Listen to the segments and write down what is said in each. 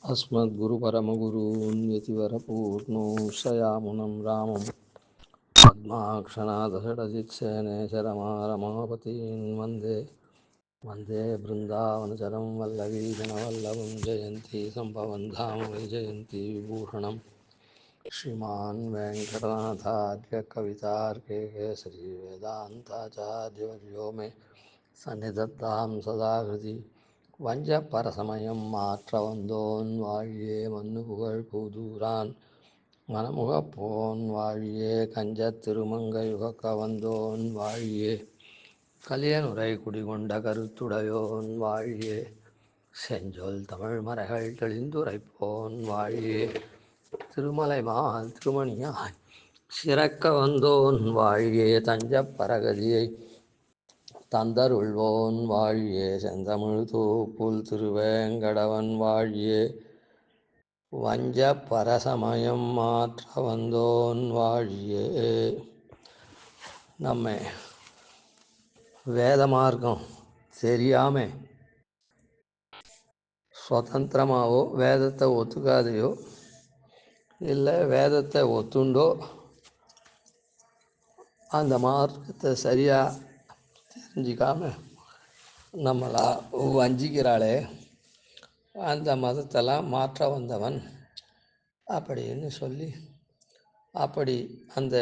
अस्मद्गुरुपरमगुरून् यतिवरपूर्णो शयामुनं रामं पद्माक्षनाथषडजित्सेनेशरमारमापतीन् वन्दे बृन्दावनचरं वल्लवीजनवल्लभं जयन्ती सम्भवं धाम वैजयन्ती विभूषणं श्रीमान् वेङ्कटनाथार्य कवितार्के केसरी वेदान्ताचार्यवर्यो मे सन्निधत्तां सदा हृदि வஞ்ச பரசமயம் மாற்ற வந்தோன் வாழியே மண்ணு புகழ் பூதூரான் மனமுகப்போன் வாழியே கஞ்ச திருமங்கை உகக்க வந்தோன் வாழியே கலியனுரை குடிகொண்ட கருத்துடையோன் வாழியே செஞ்சொல் தமிழ் மறைகள் தெளிந்துரைப்போன் வாழியே திருமலை மால் திருமணியாய் சிறக்க வந்தோன் வாழியே தஞ்ச பரகதியை தந்தருள்வோன் வாழியே செந்தமிழ் தூப்புல் திருவேங்கடவன் வாழியே வஞ்ச பரசமயம் மாற்ற வந்தோன் வாழியே. நம்ம வேத மார்க்கம் தெரியாம சுதந்திரமாவோ வேதத்தை ஒத்துக்காதையோ இல்லை வேதத்தை ஒத்துண்டோ அந்த மார்க்கத்தை சரியாக தெரிஞ்சிக்காம நம்மளை வஞ்சிக்கிறாளே அந்த மதத்தெல்லாம் மாற்ற வந்தவன் அப்படின்னு சொல்லி அப்படி அந்த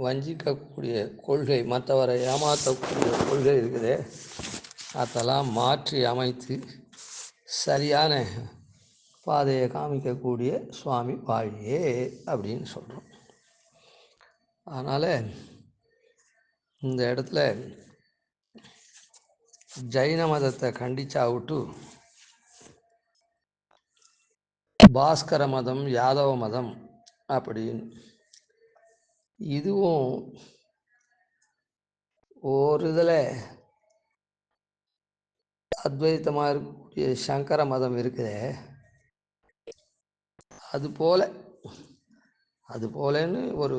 வஞ்சிக்கக்கூடிய கொள்கை மற்றவரை ஏமாற்றக்கூடிய கொள்கை இருக்குதே அதெல்லாம் மாற்றி அமைத்து சரியான பாதையை காமிக்கக்கூடிய சுவாமி வாழியே அப்படின்னு சொல்கிறோம். அதனால் இந்த இடத்துல ஜைன மதத்தை கண்டிச்சாவிட்டு பாஸ்கர மதம் யாதவ மதம் அப்படின்னு இதுவும் ஒரு இதில் அத்வைத்தமாக இருக்கக்கூடிய சங்கர மதம் இருக்குது. அது போலன்னு ஒரு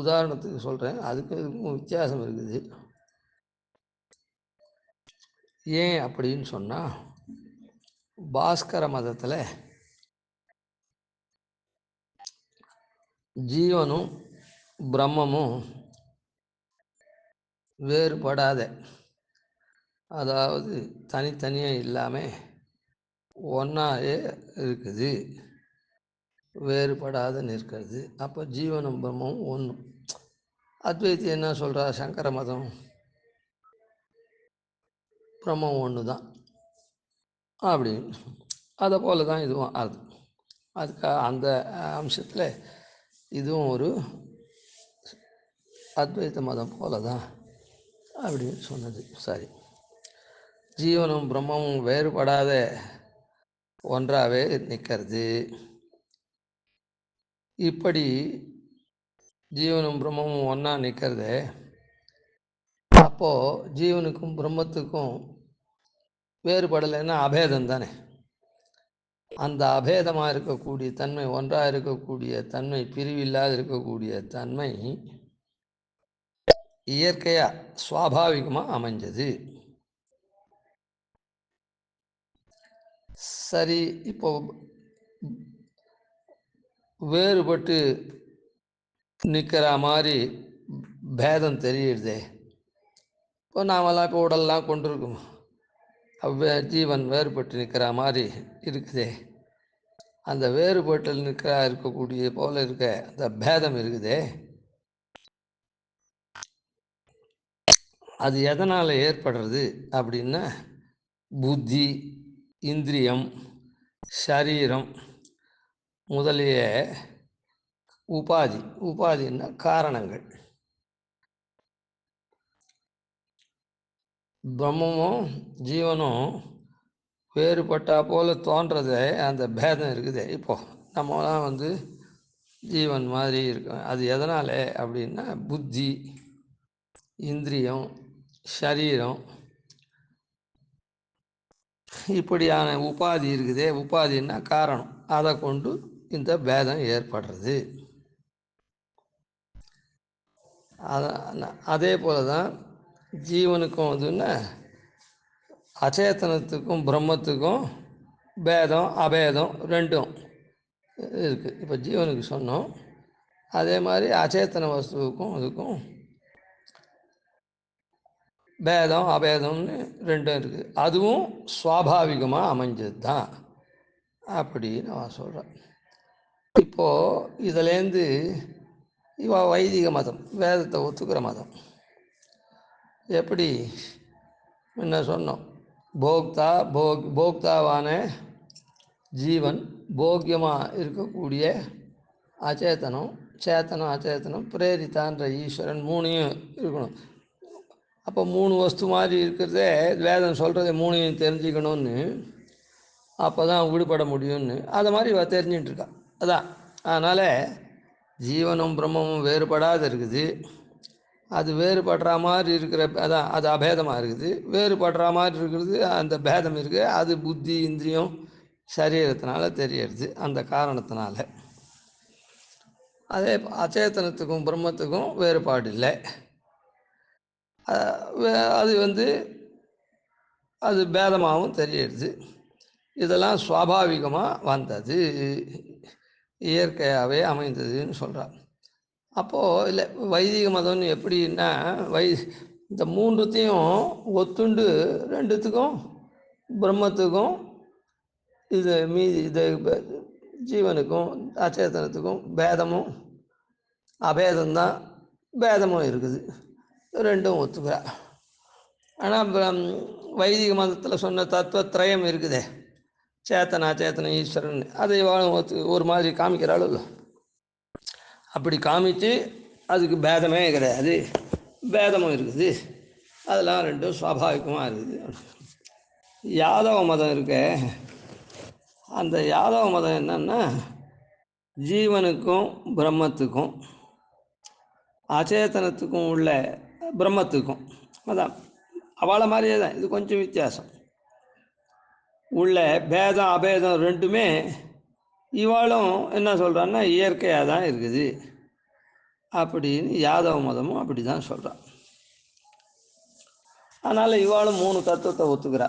உதாரணத்துக்கு சொல்கிறேன். அதுக்கு வித்தியாசம் இருக்குது. ஏன் அப்படின்னு சொன்னால் பாஸ்கர மதத்தில் ஜீவனும் பிரம்மமும் வேறுபடாத, அதாவது தனித்தனியாக இல்லாமல் ஒன்றாவே இருக்குது, வேறுபடாத நிற்கிறது. அப்போ ஜீவனும் பிரம்மமும் ஒன்று. அத்வைத்தி என்ன சொல்கிறா? சங்கர மதம் பிரம்மம் ஒன்று தான் அப்படின்னு. அதை போல தான் இதுவும் அதுக்காக அந்த அம்சத்தில் இதுவும் ஒரு அத்வைத்த மதம் போல தான் அப்படின்னு சொன்னது சரி. ஜீவனும் பிரம்மமும் வேறுபடாத ஒன்றாவே நிற்கிறது. இப்படி ஜீவனும் பிரம்மமும் ஒன்றா நிற்கிறது. அப்போது ஜீவனுக்கும் பிரம்மத்துக்கும் வேறுபடலைன்னா அபேதம் தானே. அந்த அபேதமாக இருக்கக்கூடிய தன்மை, ஒன்றாக இருக்கக்கூடிய தன்மை, பிரிவில்லாது இருக்கக்கூடிய தன்மை இயற்கையாக சுவாபாவிகமாக அமைஞ்சது. சரி, இப்போ வேறுபட்டு நிற்கிற மாதிரி பேதம் தெரியுதே. இப்போ நாமெல்லாம் இப்போ உடல்லாம் கொண்டிருக்கோம், ஜீவன் வேறுபட்டு நிற்கிற மாதிரி இருக்குதே. அந்த வேறுபட்டில் இருக்கக்கூடிய போல இருக்க அந்த பேதம் இருக்குதே, அது எதனால் ஏற்படுறது அப்படின்னா புத்தி, இந்திரியம், சரீரம் முதலிய உபாதின்னா காரணங்கள். பிரம்மமும் ஜீவனும் வேறுபட்டா போல தோன்றது அந்த பேதம் இருக்குது. இப்போது நம்மளாம் ஜீவன் மாதிரி இருக்கும். அது எதனால் அப்படின்னா புத்தி, இந்திரியம், சரீரம் இப்படியான உபாதி இருக்குதே. உபாதின்னா காரணம். அதை கொண்டு இந்த பேதம் ஏற்படுறது. அதே போல தான் ஜீவனுக்கும் அச்சேதனத்துக்கும் பிரம்மத்துக்கும் பேதம் அபேதம் ரெண்டும் இருக்குது. இப்போ ஜீவனுக்கு சொன்னோம். அதே மாதிரி அச்சேத்தன வஸ்துவுக்கும் அதுக்கும் பேதம் அபேதம்னு ரெண்டும் இருக்குது. அதுவும் சுவாபாவிகமாக அமைஞ்சது தான் அப்படின்னு நான் சொல்கிறேன். இப்போது இதுலேருந்து வைதிக மதம், வேதத்தை ஒத்துக்கிற மதம் எப்படி என்ன சொன்னோம், போக்தாவான ஜீவன், போக்கியமாக இருக்கக்கூடிய அச்சேதனம், சேத்தனம் அச்சேதனம், பிரேரித்தான்ற ஈஸ்வரன் மூணையும் இருக்கணும். அப்போ 3 வஸ்து மாதிரி இருக்கிறதே வேதம் சொல்கிறத 3ஐயும் தெரிஞ்சுக்கணும்னு, அப்போ தான் விடுபட முடியும்னு அதை மாதிரி இவ தெரிஞ்சுட்டு இருக்கா. அதான் அதனால் ஜீவனும் பிரம்மமும் வேறுபடாத இருக்குது. அது வேறுபடுற மாதிரி இருக்கிற அதான் அது அபேதமாக இருக்குது. வேறுபடுற மாதிரி இருக்கிறது அந்த பேதம் இருக்குது. அது புத்தி இந்திரியம் சரீரத்தினால தெரியறது. அந்த காரணத்தினால அதே அச்சேத்தனத்துக்கும் பிரம்மத்துக்கும் வேறுபாடு இல்லை. அது அது பேதமாகவும் தெரியறது. இதெல்லாம் சுவாபாவிகமாக வந்தது, இயற்கையாகவே அமைந்ததுன்னு சொல்கிறார். அப்போது இல்லை வைதிக மதம்னு எப்படின்னா இந்த 3த்தையும் ஒத்துண்டு 2த்துக்கும் பிரம்மத்துக்கும் இது ஜீவனுக்கும் அச்சேதனத்துக்கும் பேதமும் அபேதம்தான், பேதமும் இருக்குது, ரெண்டும் ஒத்துக்கிறா. ஆனால் வைதிக மதத்தில் சொன்ன தத்துவத்திரயம் இருக்குதே, சேத்தன அச்சேத்தன ஈஸ்வரன், அதை ஒரு மாதிரி காமிக்கிறாளோ இல்லை, அப்படி காமிச்சு அதுக்கு பேதமே கிடையாது, பேதமும் இருக்குது, அதெல்லாம் ரெண்டும் சுவாபாவிகமாக இருக்குது. யாதவ மதம் இருக்க, அந்த யாதவ மதம் என்னன்னா ஜீவனுக்கும் பிரம்மத்துக்கும் அச்சேதனத்துக்கும் உள்ள பிரம்மத்துக்கும் அதான் அவளை மாதிரியே தான், இது கொஞ்சம் வித்தியாசம் உள்ள பேதம் அபேதம் ரெண்டுமே இவாளும் என்ன சொல்கிறான்னா இயற்கையாக தான் இருக்குது அப்படின்னு யாதவ மதமும் அப்படி தான் சொல்கிறான். அதனால் இவாளும் 3 தத்துவத்தை ஒத்துக்கிறா.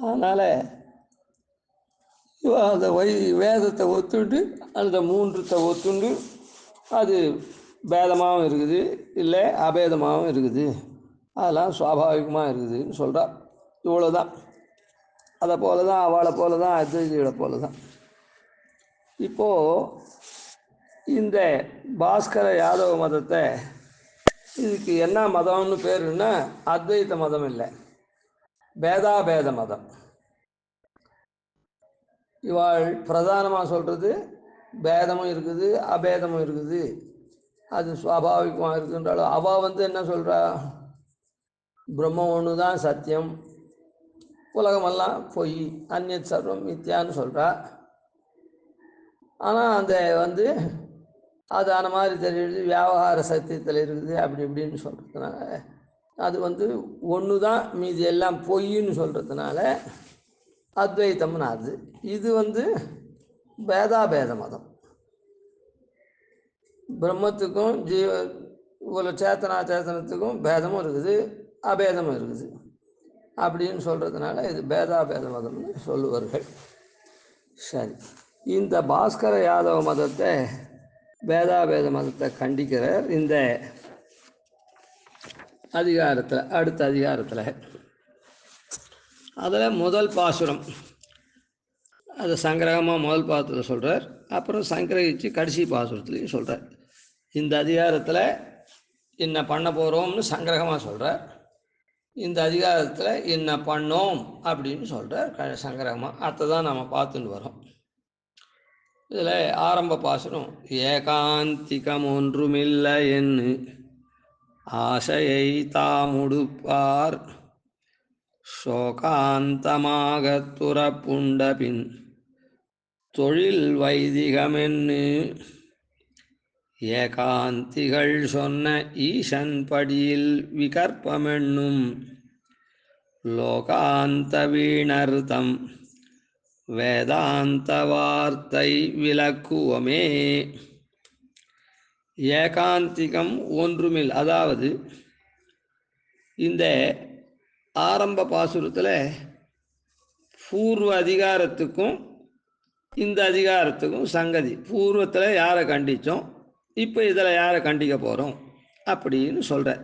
அதனால் இவ அந்த வேதத்தை ஒத்துண்டு அந்த 3த்தை ஒத்துண்டு அது பேதமாகவும் இருக்குது, இல்லை அபேதமாகவும் இருக்குது, அதெல்லாம் சுவாபாவிகமாக இருக்குதுன்னு சொல்கிறா. இவ்வளோதான். அதை போல தான் அவளை போல தான் அத்வைதிகளை போல தான். இப்போது இந்த பாஸ்கர யாதவ மதத்தை இதுக்கு என்ன மதம்னு பேருன்னா அத்வைத மதம் இல்லை, பேதாபேத மதம். இவாள் பிரதானமாக சொல்கிறது பேதமும் இருக்குது அபேதமும் இருக்குது, அது சுவாபாவிகமாக இருக்குன்றாலும் அவள் என்ன சொல்கிறா, பிரம்மம் ஒன்று தான் சத்தியம், உலகமெல்லாம் பொய், அந்நியத் சர்வம் மித்யான்னு சொல்கிறா. ஆனால் அந்த அது அந்த மாதிரி தெரியுது, வியாபார சத்தியத்தில் இருக்குது அப்படி இப்படின்னு சொல்கிறதுனால அது ஒன்று தான் மீதி எல்லாம் பொய்ன்னு சொல்கிறதுனால அத்வைத்தம்னு அது. இது பேதாபேத மதம். பிரம்மத்துக்கும் சேத்தனா சேத்தனத்துக்கும் பேதமும் இருக்குது அபேதமும் இருக்குது அப்படின்னு சொல்கிறதுனால இது பேதாபேத மதம்னு சொல்லுவார்கள். சரி, இந்த பாஸ்கர யாதவ மதத்தை பேதாபேத மதத்தை கண்டிக்கிறார் இந்த அதிகாரத்தில், அடுத்த அதிகாரத்தில். அதில் முதல் பாசுரம் அதை சங்கிரகமாக முதல் பாசுரத்தில் சொல்கிறார், அப்புறம் சங்கிரகிச்சு கடைசி பாசுரத்துலையும் சொல்கிறார். இந்த அதிகாரத்தில் என்ன பண்ண போகிறோம்னு சங்கிரகமாக சொல்கிறார், இந்த அதிகாரத்தில் என்ன பண்ணோம் அப்படின்னு சொல்கிறார் சங்கிரகமாக. அதை தான் நம்ம பார்த்துட்டு வரோம். இதில் ஆரம்ப பாசுரம், ஏகாந்திகம் ஒன்றுமில்லை என்று ஆசையை தாமுடுப்பார் சோகாந்தமாக துறப்புண்ட பின் தொழில் வைதிகமென்னு ஏகாந்திகள் சொன்ன ஈசன் படியில் விகற்பமென்னும் லோகாந்த வீணர்த்தம் வேதாந்த வார்த்தை விளக்குவமே. ஏகாந்திகம் ஒன்றுமில், அதாவது இந்த ஆரம்ப பாசுரத்தில் பூர்வ அதிகாரத்துக்கும் இந்த அதிகாரத்துக்கும் சங்கதி. பூர்வத்தில் யாரை கண்டித்தோம், இப்போ இதில் யாரை கண்டிக்க போகிறோம் அப்படின்னு சொல்கிறேன்.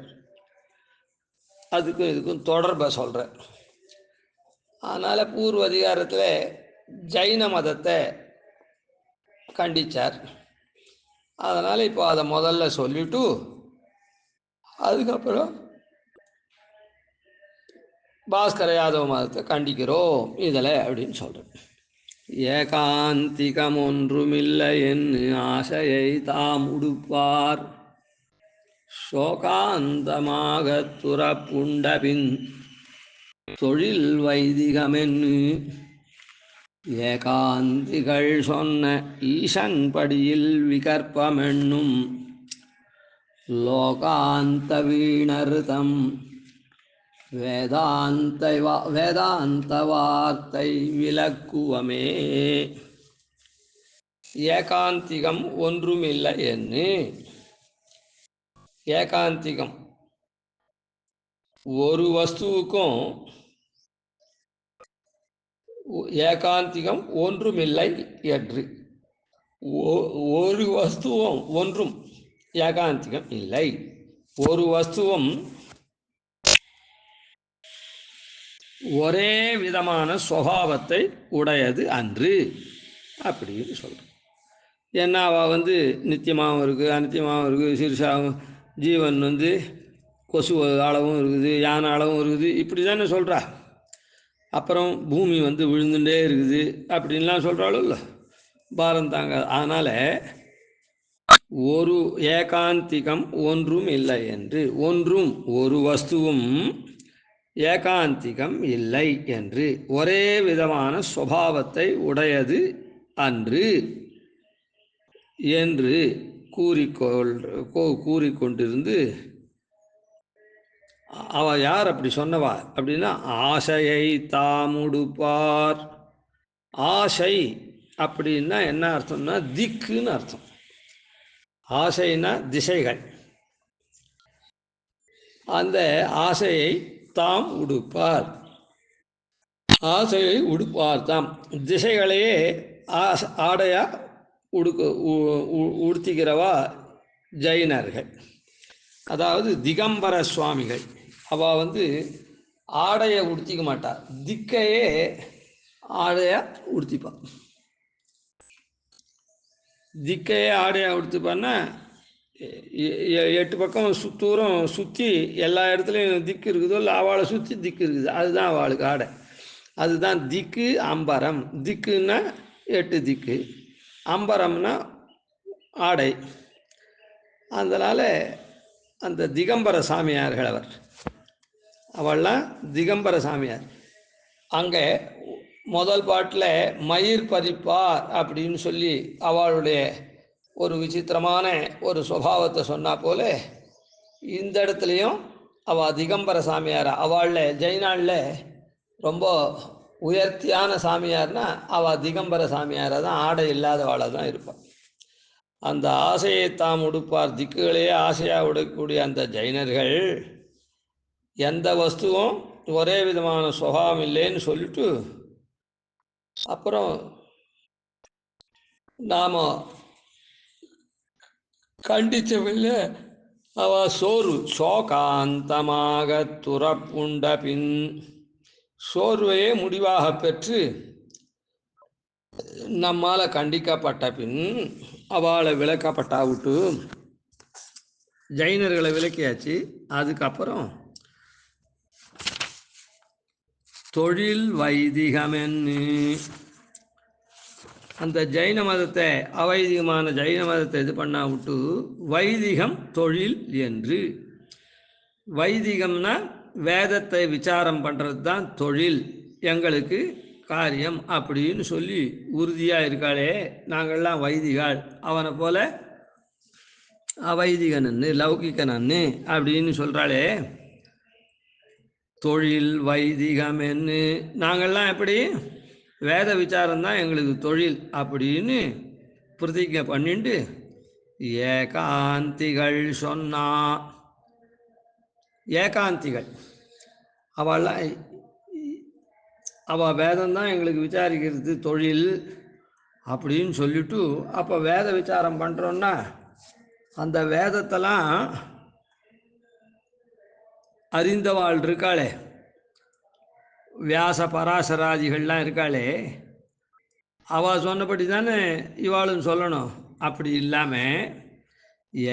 அதுக்கும் இதுக்கும் தொடர்பை சொல்கிறேன். அதனால் பூர்வ அதிகாரத்தில் ஜைன மதத்தை கண்டித்தார். அதனால் இப்போ அதை முதல்ல சொல்லிவிட்டு அதுக்கப்புறம் பாஸ்கர யாதவ மதத்தை கண்டிக்கிறோம் இதில் அப்படின்னு சொல்கிறேன். ஏகாந்திகம் ஒன்றுமில்லை என்று ஆசையை தாம் உடுப்பார், சோகாந்தமாக துறப்புண்டபின் தொழில் வைதிகமென்னு ஏகாந்திகள் சொன்ன ஈசன் படியில் விகற்பமென்னும் லோகாந்த வீணர்தம் வேதாந்த வார்த்தை விளக்குவமே. ஏகாந்திகம் ஒன்றுமில்லை என்று, ஏகாந்திகம் ஒரு வஸ்துவுக்கும் ஏகாந்திகம் ஒன்றுமில்லை என்று, ஒரு வஸ்துவும் ஒன்றும் ஏகாந்திகம் இல்லை. ஒரு வஸ்துவும் ஒரே விதமான சுபாவத்தை உடையது அன்று அப்படின்னு சொல்கிறேன். ஏன்னா அவள் நித்தியமாகவும் இருக்குது, அநித்தியமாகவும் இருக்குது, சிறுசாகவும், ஜீவன் கொசு அளவும் இருக்குது, யானை அளவும் இருக்குது, இப்படி தானே சொல்கிறா. அப்புறம் பூமி விழுந்துட்டே இருக்குது அப்படின்லாம் சொல்கிறாலும் இல்லை, பாரம் தாங்க. அதனால் ஒரு ஏகாந்திகம் ஒன்றும் இல்லை என்று, ஒன்றும் ஒரு வஸ்துவும் ஏகாந்திகம் இல்லை என்று, ஒரே விதமான சுபாவத்தை உடையது அன்று என்று கூறிக்கொண்டிருந்து, அவ யார் அப்படி சொன்னவா அப்படின்னா, ஆசையை தாமுடுப்பார். ஆசை அப்படின்னா என்ன அர்த்தம்னா திக்குன்னு அர்த்தம். ஆசைனா திசைகள். அந்த ஆசையை தாம் உடுப்பார், ஆசையை உடுப்பார் தாம். திசைகளையே ஆடையா உடுத்திக்கிறவா ஜைனர்கள், அதாவது திகம்பர சுவாமிகள். அவள் ஆடையை உடுத்திக்க மாட்டாள், திக்கையே ஆடையா உடுத்திப்பாள். திக்கையே ஆடையா உடுத்திப்பான்னா 8 பக்கம் தூரம் சுற்றி எல்லா இடத்துலையும் திக்கு இருக்குதோ இல்லை, அவளை சுற்றி திக்கு இருக்குது, அதுதான் அவளுக்கு ஆடை. அதுதான் திக்கு அம்பரம். திக்குன்னா 8 திக்கு, அம்பரம்னா ஆடை. அதனால் அந்த திகம்பர சாமியார்கள் அவள்லாம் திகம்பர சாமியார். அங்கே முதல் பாட்டில் மயிர் பறிப்பார் அப்படின்னு சொல்லி அவளுடைய ஒரு விசித்திரமான ஒரு சுபாவத்தை சொன்னா போல, இந்த இடத்துலையும் அவள் திகம்பர சாமியார். அவளில் ஜெயினாளில் ரொம்ப உயர்த்தியான சாமியார்னா அவள் திகம்பர சாமியாராக தான், ஆடை இல்லாதவாளாக தான் இருப்பாள். அந்த ஆசையை தாம் உடுப்பார், திக்குகளையே ஆசையாக உடக்கூடிய அந்த ஜைனர்கள் எந்த வஸ்துவும் ஒரே விதமான சுபாவம் இல்லைன்னு சொல்லிட்டு, அப்புறம் நாம் கண்டித்தவில்லை. அவ சோகாந்தமாக துறப்புண்ட பின், சோர்வையே முடிவாக பெற்று நம்மால் கண்டிக்கப்பட்ட பின் அவளை விளக்கப்பட்டா விட்டு ஜைனர்களை விளக்கியாச்சு. அதுக்கப்புறம் தொழில் வைதிகமென்னு அந்த ஜைன மதத்தை, அவைதிகமான ஜைன மதத்தை இது பண்ணா விட்டு வைதிகம் தொழில் என்று, வைதிகம்னா வேதத்தை விசாரம் பண்ணுறது தான் தொழில், எங்களுக்கு காரியம் அப்படின்னு சொல்லி உறுதியாக இருக்காளே, நாங்கள்லாம் வைதிகாள், அவனை போல அவைதிகனன்னு லௌகிகனன்னு அப்படின்னு சொல்கிறாளே, தொழில் வைதிகம் என்ன, நாங்கள்லாம் எப்படி வேத விசாரம்தான் எங்களுக்கு தொழில் அப்படின்னு பிரதிஜை பண்ணிட்டு ஏகாந்திகள் சொன்னா. ஏகாந்திகள் அவள்லாம் அவள் வேதம்தான் எங்களுக்கு விசாரிக்கிறது தொழில் அப்படின்னு சொல்லிட்டு, அப்போ வேத விசாரம் பண்ணுறோன்னா அந்த வேதத்தெல்லாம் அறிந்தவாள் இருக்காளே, வியாச பராசராதிகள்லாம் இருக்காளே, அவள் சொன்னபடி தானே இவாளும் சொல்லணும். அப்படி இல்லாமல்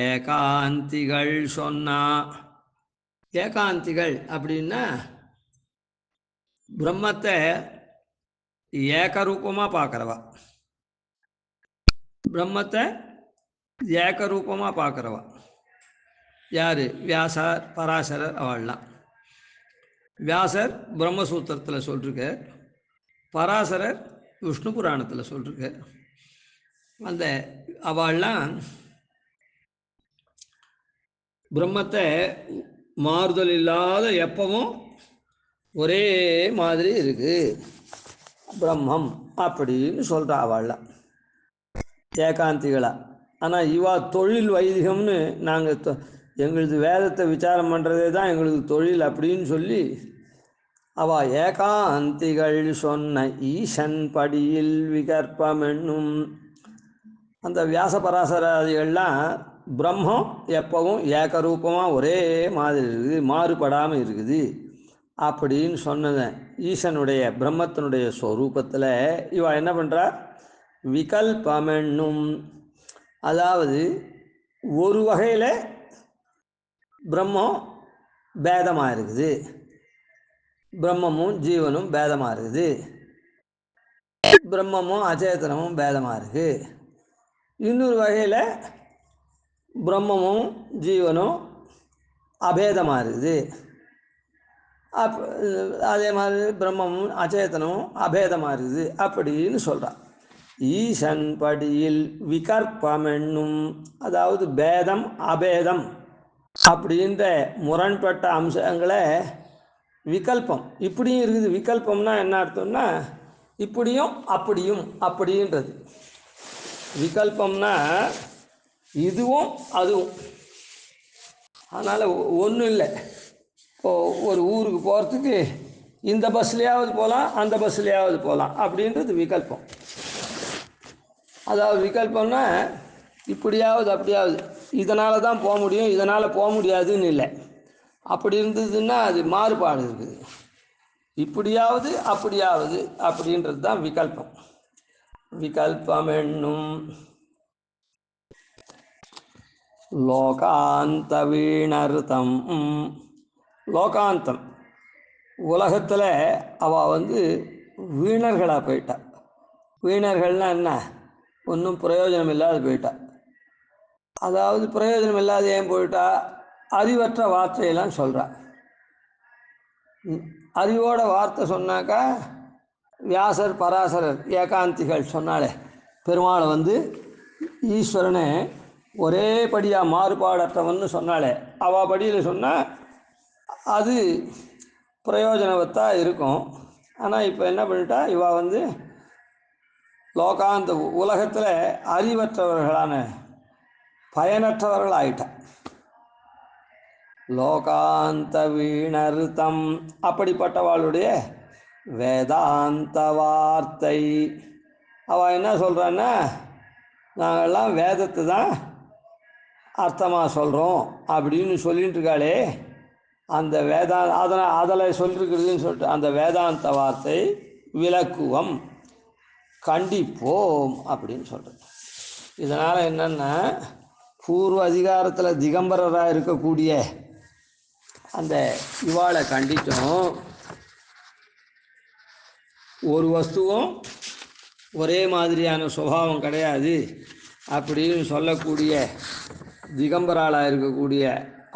ஏகாந்திகள் சொன்னா, ஏகாந்திகள் அப்படின்னா பிரம்மத்தை ஏகரூபமாக பார்க்குறவா, பிரம்மத்தை ஏகரூபமாக பார்க்குறவா யார்? வியாசர் பராசரர். அவள்லாம் வியாசர் பிரம்மசூத்திரத்தில் சொல்லிருக்கார், பராசரர் விஷ்ணு புராணத்தில் சொல்லிருக்கார். அந்த அவள்லாம் பிரம்மத்தை மாறுதல் இல்லாத எப்பவும் ஒரே மாதிரி இருக்குது பிரம்மம் அப்படின்னு சொல்கிறா அவள்லாம் ஏகாந்திகளா. ஆனால் இவா தொழில் வைதிகம்னு நாங்கள் எங்களது வேதத்தை விசாரம் பண்ணுறதே தான் எங்களுக்கு தொழில் அப்படின்னு சொல்லி அவள் ஏகாந்திகள் சொன்ன ஈசன் படியில் விகற்பம் என்னும் அந்த வியாச பராசராதிகள்லாம் பிரம்மம் எப்பவும் ஏகரூபமாக ஒரே மாதிரி இருக்குது, மாறுபடாமல் இருக்குது அப்படின்னு சொன்னதன் ஈசனுடைய பிரம்மத்தினுடைய ஸ்வரூபத்தில் இவ என்ன பண்ணுறா? விகல்பமென்னும், அதாவது ஒரு வகையில் பிரம்மம் பேதமாக இருக்குது, பிரம்மமும் ஜீவனும் பேதமாக இருக்குது, பிரம்மமும் அச்சேதனமும் பேதமாக இருக்குது. இன்னொரு வகையில் பிரம்மமும் ஜீவனும் அபேதமாக இருக்குது. அதே மாதிரி பிரம்மமும் அச்சேதனமும் அபேதமாக இருக்குது அப்படின்னு சொல்கிறார். ஈசன் படியில் விகற்பமென்னும், அதாவது பேதம் அபேதம் அப்படின்ற முரண்பட்ட அம்சங்களை விகல்பம் இப்படியும் இருக்குது. விகல்பம்னா என்ன அர்த்தம்னா இப்படியும் அப்படியும் அப்படின்றது. விகல்பம்னா இதுவும் அதுவும். அதனால் ஒன்றும் இல்லை. இப்போது ஒரு ஊருக்கு போகிறதுக்கு இந்த பஸ்லையாவது போகலாம் அந்த பஸ்லையாவது போகலாம் அப்படின்றது விகல்பம். அதாவது விகல்பம்னா இப்படியாவது அப்படியாவது, இதனால் தான் போக முடியும் இதனால் போக முடியாதுன்னு இல்லை. அப்படி இருந்ததுன்னா அது மாறுபாடு இருக்குது. இப்படியாவது அப்படியாவது அப்படின்றது தான் விகல்பம். விகல்பம் என்னும் லோகாந்த வீணர்த்தம், லோகாந்தம் உலகத்தில் அவள் வீணர்களாக போயிட்டா. வீணர்கள்னால் என்ன? ஒன்றும் பிரயோஜனம் இல்லாத போயிட்டா. அதாவது பிரயோஜனம் இல்லாத ஏன் போயிட்டா? அறிவற்ற வார்த்தையெல்லாம் சொல்கிறா. அறிவோட வார்த்தை சொன்னாக்கா வியாசர் பராசரர் ஏகாந்திகள் சொன்னாலே பெருமாளை ஈஸ்வரனை ஒரே படியாக மாறுபாடற்றவன்னு சொன்னாலே அவள் படியில் சொன்னால் அது பிரயோஜனவத்தாக இருக்கும். ஆனால் இப்போ என்ன பண்ணிட்டா இவா லோகாந்த உலகத்தில் அறிவற்றவர்களான பயனற்றவர்கள் ஆயிட்டா. லோகாந்த வீணர்த்தம் அப்படிப்பட்டவாளுடைய வேதாந்த வார்த்தை. அவள் என்ன சொல்கிறான்னா, நாங்கள்லாம் வேதத்தை தான் அர்த்தமாக சொல்கிறோம் அப்படின்னு சொல்லிட்டு இருக்காளே, அந்த அதில் சொல்லிருக்கிறதுன்னு சொல்லிட்டு அந்த வேதாந்த வார்த்தை விளக்குவம் கண்டிப்போம் அப்படின்னு சொல்கிறது. இதனால் என்னென்னா, பூர்வ அதிகாரத்தில் திகம்பரராக இருக்கக்கூடிய அந்த இவாளை கண்டித்தோம். ஒரு வஸ்துவும் ஒரே மாதிரியான சுபாவம் கிடையாது அப்படின்னு சொல்லக்கூடிய திகம்பராளாக இருக்கக்கூடிய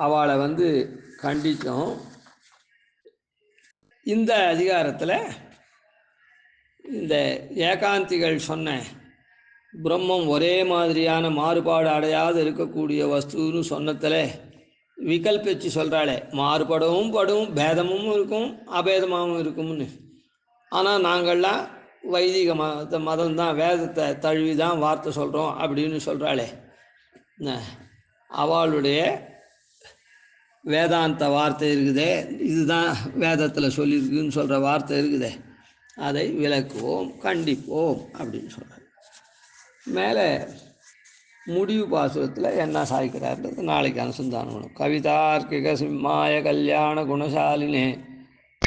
அவளை கண்டித்தோம். இந்த அதிகாரத்தில் இந்த ஏகாந்திகள் சொன்ன பிரம்மம் ஒரே மாதிரியான மாறுபாடு அடையாது இருக்கக்கூடிய வஸ்துன்னு சொன்னதில் விகல்பிச்சு சொல்கிறாளே, மாறுபடவும் படும், பேதமும் இருக்கும் அபேதமாகவும் இருக்கும்னு. ஆனால் நாங்கள்லாம் வைதிக மதம் தான், வேதத்தை தழுவி தான் வார்த்தை சொல்கிறோம் அப்படின்னு சொல்கிறாளே, அவளுடைய வேதாந்த வார்த்தை இருக்குதே, இதுதான் வேதத்தில் சொல்லியிருக்குன்னு சொல்கிற வார்த்தை இருக்குதே, அதை விளக்குவோம், கண்டிப்போம் அப்படின்னு சொல்கிறார். மேலே முடிவு பாசுரத்தில் என்ன சாய்க்கிறார்ன்றது நாளைக்கு அனுசந்தானம். கவிதார்க்கிக சிம்மாய கல்யாண குணசாலினே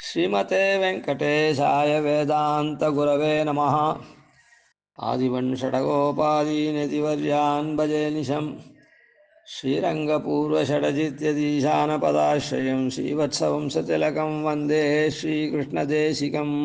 ஸ்ரீமதே வெங்கடேசாய வேதாந்த குரவே நமः. ஆதிவன் ஷடகோபாதீனதிவர்யான் பஜே நிஷம் श्रीरङ्गपूर्वषडजित्यधीशानपदाश्रयं श्रीवत्सवंशतिलकं वन्दे श्रीकृष्णदेशिकम्.